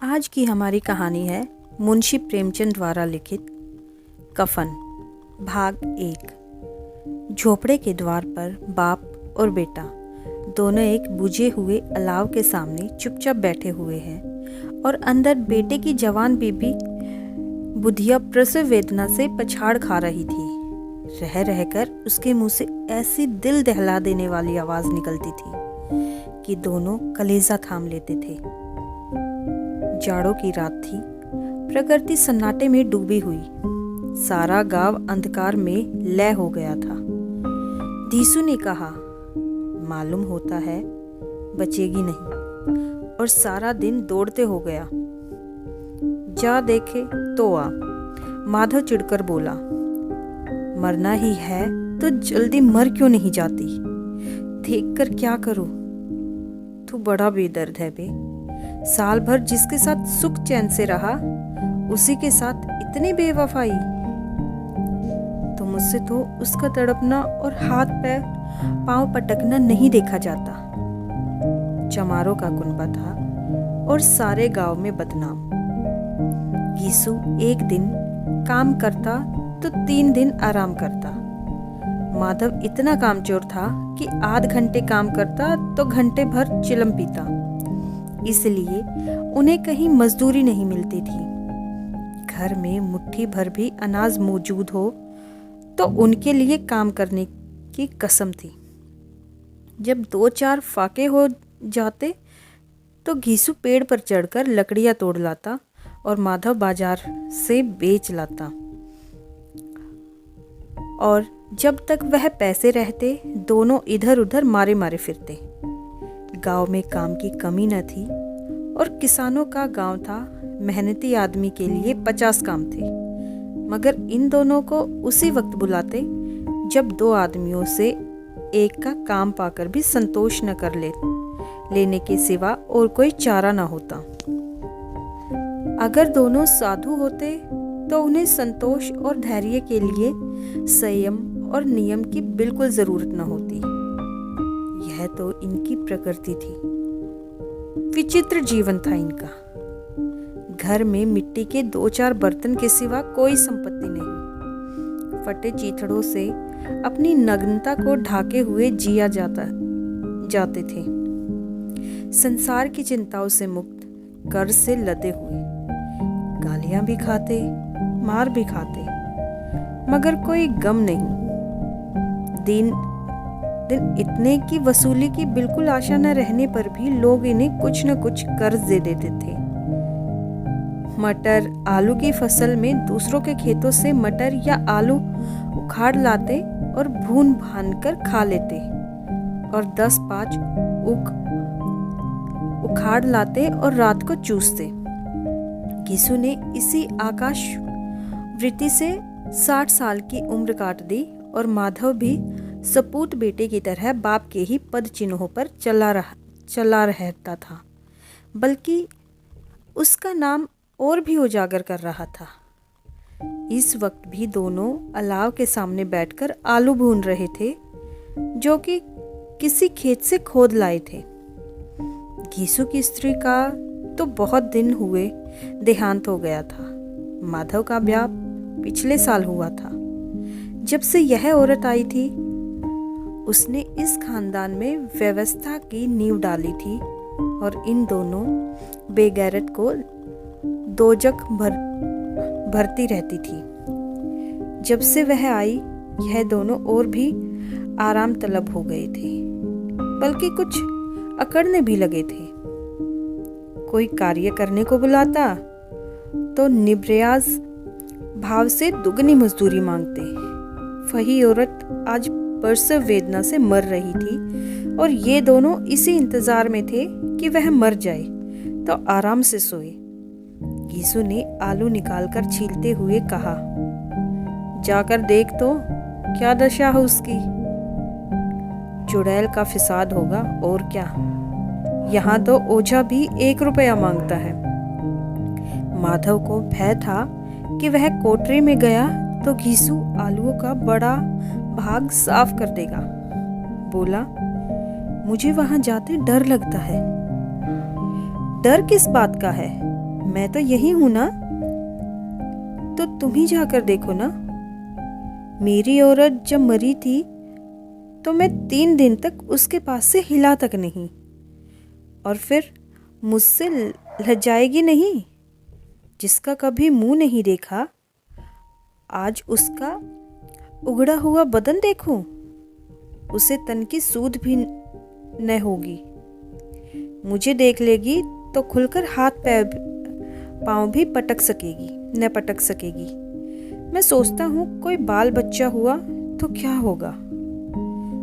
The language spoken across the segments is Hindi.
आज की हमारी कहानी है मुंशी प्रेमचंद द्वारा लिखित कफन भाग 1। झोपड़े के द्वार पर बाप और बेटा दोनों एक बुझे हुए अलाव के सामने चुपचाप बैठे हुए हैं और अंदर बेटे की जवान बीबी बुधिया प्रसव वेदना से पछाड़ खा रही थी। रह रहकर उसके मुंह से ऐसी दिल दहला देने वाली आवाज निकलती थी कि दोनों कलेजा थाम लेते थे। जाड़ों की रात थी। प्रकृति सन्नाटे में डूबी हुई। सारा गांव अंधकार में लय हो गया था। धीसू ने कहा, मालूम होता है बचेगी नहीं, और सारा दिन दौड़ते हो गया। जा देखे तो आ। माधव चिढ़कर बोला, मरना ही है तो जल्दी मर क्यों नहीं जाती? देखकर क्या करूं? तू बड़ा बेदर्द है बे। साल भर जिसके साथ सुख चैन से रहा, उसी के साथ इतनी बेवफाई। तो मुझसे तो उसका तड़पना और हाथ पैर पांव पटकना नहीं देखा जाता। चमारों का कुनबा था और सारे गांव में बदनाम। गीसू एक दिन काम करता तो 3 दिन आराम करता। माधव इतना कामचोर था कि आध घंटे काम करता तो घंटे भर चिलम पीता। इसलिए उन्हें कहीं मजदूरी नहीं मिलती थी। घर में मुट्ठी भर भी अनाज मौजूद हो तो उनके लिए काम करने की कसम थी। जब 2-4 फाके हो जाते तो घीसू पेड़ पर चढ़कर लकड़ियां तोड़ लाता और माधव बाजार से बेच लाता। और जब तक वह पैसे रहते, दोनों इधर उधर मारे मारे फिरते। गांव में काम की कमी न थी और किसानों का गांव था। मेहनती आदमी के लिए 50 काम थे, मगर इन दोनों को उसी वक्त बुलाते जब 2 आदमियों से एक का काम पाकर भी संतोष न कर लेने के सिवा और कोई चारा न होता। अगर दोनों साधु होते तो उन्हें संतोष और धैर्य के लिए संयम और नियम की बिल्कुल जरूरत न होती। यह तो इनकी प्रकृति थी। विचित्र जीवन था इनका। घर में मिट्टी के 2-4 बर्तन के सिवा कोई संपत्ति नहीं। फटे चीथड़ों से अपनी नग्नता को ढाके हुए जिया जाते थे। संसार की चिंताओं से मुक्त, कर्ज से लदे हुए। गालियां भी खाते, मार भी खाते, मगर कोई गम नहीं। दिन इतने की वसूली की बिल्कुल आशा न रहने पर भी लोग इन्हें कुछ न कुछ कर्ज दे देते थे। मटर आलू की फसल में दूसरों के खेतों से मटर या आलू उखाड़ लाते और भून भान कर खा लेते, और 10-5 उखाड़ लाते और रात को चूसते। घीसू ने इसी आकाश वृत्ति से 60 साल की उम्र काट दी, और माधव भी सपूत बेटे की तरह बाप के ही पद चिन्हों पर चला रहता था, बल्कि उसका नाम और भी उजागर कर रहा था। इस वक्त भी दोनों अलाव के सामने बैठकर आलू भून रहे थे, जो कि किसी खेत से खोद लाए थे। घीसू की स्त्री का तो बहुत दिन हुए देहांत हो गया था। माधव का ब्याह पिछले साल हुआ था। जब से यह औरत आई थी, उसने इस खानदान में व्यवस्था की नींव डाली थी, और इन दोनों बेगैरत को दोजख भरती रहती थी। जब से वह आई, यह दोनों और भी आराम तलब हो गए थे, बल्कि कुछ अकड़ने भी लगे थे। कोई कार्य करने को बुलाता तो निब्रियाज भाव से दुगनी मजदूरी मांगते। वही औरत आज प्रसव वेदना से मर रही थी, और ये दोनों इसी इंतजार में थे कि वह मर जाए तो आराम से सोए। घीसू ने आलू निकालकर छीलते हुए कहा, जाकर देख तो क्या दशा है उसकी। चुड़ैल का फिसाद होगा और क्या। यहाँ तो ओझा भी 1 रुपया मांगता है। माधव को भय था कि वह कोठरी में गया तो घीसू आलूओं का बड़ा भाग साफ कर देगा। बोला, मुझे वहां जाते डर लगता है। डर किस बात का है? मैं तो यही हूं ना, तो तुम ही जाकर देखो ना। मेरी औरत जब मरी थी तो मैं 3 दिन तक उसके पास से हिला तक नहीं, और फिर मुझसे लजाएगी नहीं। जिसका कभी मुंह नहीं देखा, आज उसका उगड़ा हुआ बदन देखूं, उसे तन की सूध भी न होगी। मुझे देख लेगी तो खुलकर हाथ पैर पाँव भी न पटक सकेगी। मैं सोचता हूँ कोई बाल बच्चा हुआ तो क्या होगा।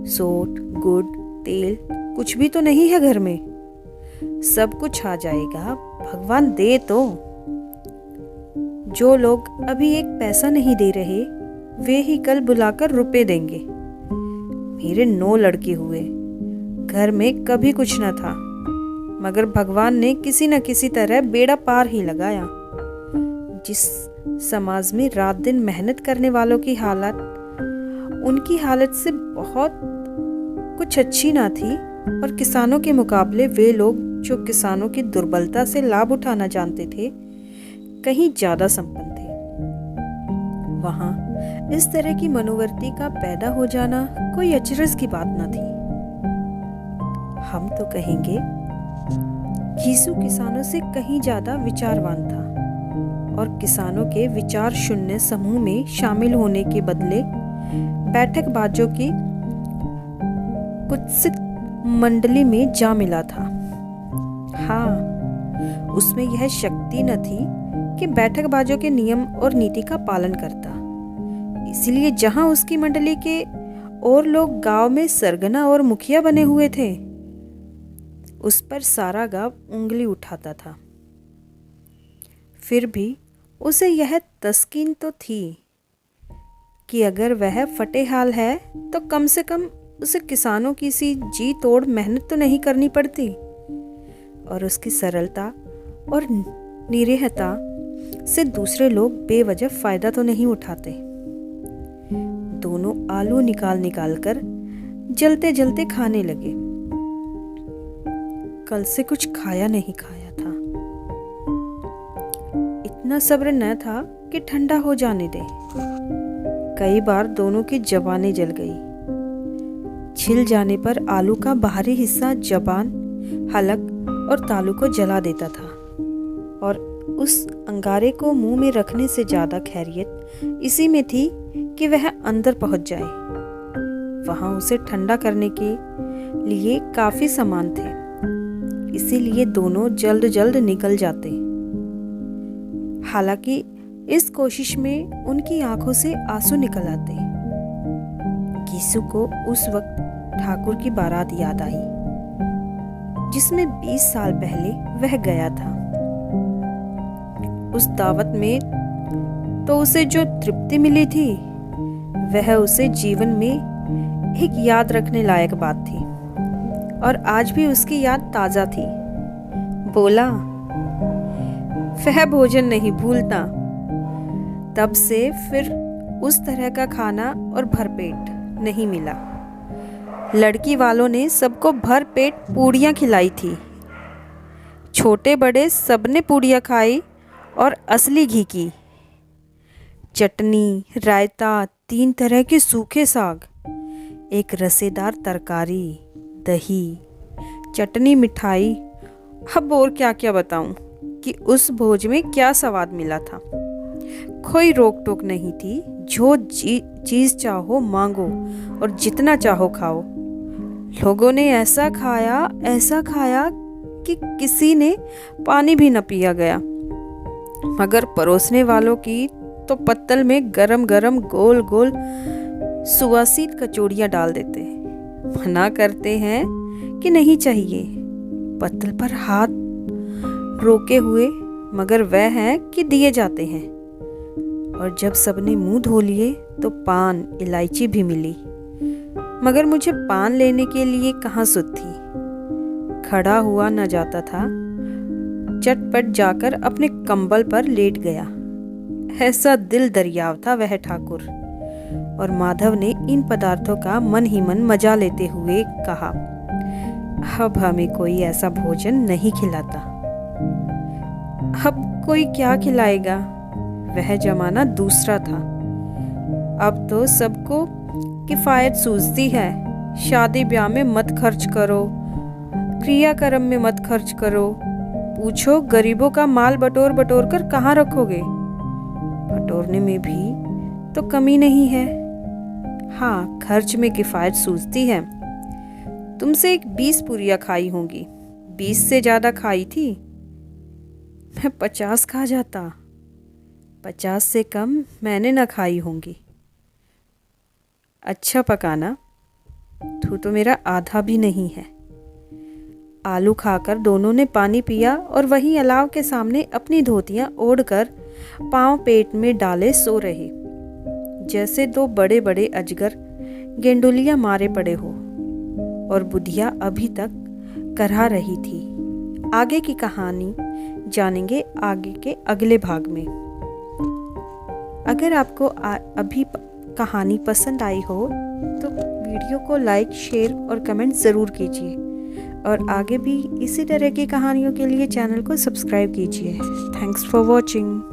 सोट, गुड़, तेल कुछ भी तो नहीं है घर में। सब कुछ आ जाएगा, भगवान दे तो। जो लोग अभी एक पैसा नहीं दे रहे, वे ही कल बुलाकर रुपए देंगे। मेरे 9 लड़के हुए, घर में कभी कुछ न था, मगर भगवान ने किसी न किसी तरह बेड़ा पार ही लगाया। जिस समाज में रात दिन मेहनत करने वालों की हालत उनकी हालत से बहुत कुछ अच्छी ना थी, और किसानों के मुकाबले वे लोग जो किसानों की दुर्बलता से लाभ उठाना जानते थे, कहीं ज्यादा संपन्न थे। वहां इस तरह की मनोवृत्ति का पैदा हो जाना कोई अचरज की बात न थी। हम तो कहेंगे यीशु किसानों से कहीं ज्यादा विचारवान था, और किसानों के विचार शून्य समूह में शामिल होने के बदले बैठकबाजों की कुत्सित मंडली में जा मिला था। हाँ, उसमें यह शक्ति न थी कि बैठकबाजों के नियम और नीति का पालन करता। इसलिए जहां उसकी मंडली के और लोग गांव में सरगना और मुखिया बने हुए थे, उस पर सारा गांव उंगली उठाता था। फिर भी उसे यह तस्कीन तो थी कि अगर वह फटेहाल है तो कम से कम उसे किसानों की सी जी तोड़ मेहनत तो नहीं करनी पड़ती, और उसकी सरलता और निरीहता से दूसरे लोग बेवजह फायदा तो नहीं उठाते। दोनों आलू निकाल कर जलते जलते खाने लगे। कल से कुछ खाया नहीं खाया था। इतना सब्र न था कि ठंडा हो जाने दे। कई बार दोनों की जबानें जल गई। छिल जाने पर आलू का बाहरी हिस्सा जबान, हलक और तालू को जला देता था, और उस अंगारे को मुंह में रखने से ज्यादा खैरियत इसी में थी कि वह अंदर पहुंच जाए। वहां उसे ठंडा करने के लिए काफी सामान थे, इसीलिए दोनों जल्द जल्द निकल जाते। हालांकि इस कोशिश में उनकी आंखों से आंसू निकल आते। यीशु को उस वक्त ठाकुर की बारात याद आई, जिसमें 20 साल पहले वह गया था। उस दावत में तो उसे जो तृप्ति मिली थी, वह उसे जीवन में एक याद रखने लायक बात थी, और आज भी उसकी याद ताजा थी। बोला, वह भोजन नहीं भूलता। तब से फिर उस तरह का खाना और भरपेट नहीं मिला। लड़की वालों ने सबको भरपेट पूड़ियाँ खिलाई थी। छोटे बड़े सबने पूड़ियाँ खाई, और असली घी की। चटनी, रायता, 3 तरह के सूखे साग, एक रसेदार तरकारी, दही, चटनी, मिठाई। अब और क्या क्या बताऊं कि उस भोज में क्या स्वाद मिला था। कोई रोक टोक नहीं थी। जो चीज चाहो मांगो और जितना चाहो खाओ। लोगों ने ऐसा खाया कि किसी ने पानी भी न पिया गया, मगर परोसने वालों की तो पत्तल में गरम गरम गोल गोल सुवासित कचौड़ियाँ डाल देते। मना करते हैं कि नहीं चाहिए, पत्तल पर हाथ रोके हुए, मगर वह है कि दिए जाते हैं। और जब सबने मुंह धो लिए तो पान, इलायची भी मिली, मगर मुझे पान लेने के लिए कहाँ सुध थी। खड़ा हुआ न जाता था। चटपट जाकर अपने कंबल पर लेट गया। ऐसा दिल दरियाव था वह ठाकुर। और माधव ने इन पदार्थों का मन ही मन मजा लेते हुए कहा, अब हमें कोई ऐसा भोजन नहीं खिलाता। अब कोई क्या खिलाएगा? वह जमाना दूसरा था। अब तो सबको किफ़ायत सूझती है। शादी ब्याह में मत खर्च करो, क्रियाक्रम में मत खर्च करो। पूछो गरीबों का माल बटोर बटोर कर कहाँ रखोगे? बटोरने में भी तो कमी नहीं है। हाँ, खर्च में किफ़ायत सूझती है। तुमसे एक 20 पूरियाँ खाई होंगी, 20 से ज़्यादा खाई थी। मैं 50 खा जाता, 50 से कम मैंने न खाई होंगी। अच्छा पकाना, तू तो मेरा आधा भी नहीं है। आलू खाकर दोनों ने पानी पिया और वहीं अलाव के सामने अपनी धोतियां ओढ़कर पांव पेट में डाले सो रहे, जैसे दो बड़े बड़े अजगर गेंडुलियां मारे पड़े हो। और बुधिया अभी तक करहा रही थी। आगे की कहानी जानेंगे आगे के अगले भाग में। अगर आपको अभी कहानी पसंद आई हो तो वीडियो को लाइक, शेयर और कमेंट ज़रूर कीजिए और आगे भी इसी तरह की कहानियों के लिए चैनल को सब्सक्राइब कीजिए। Thanks for watching.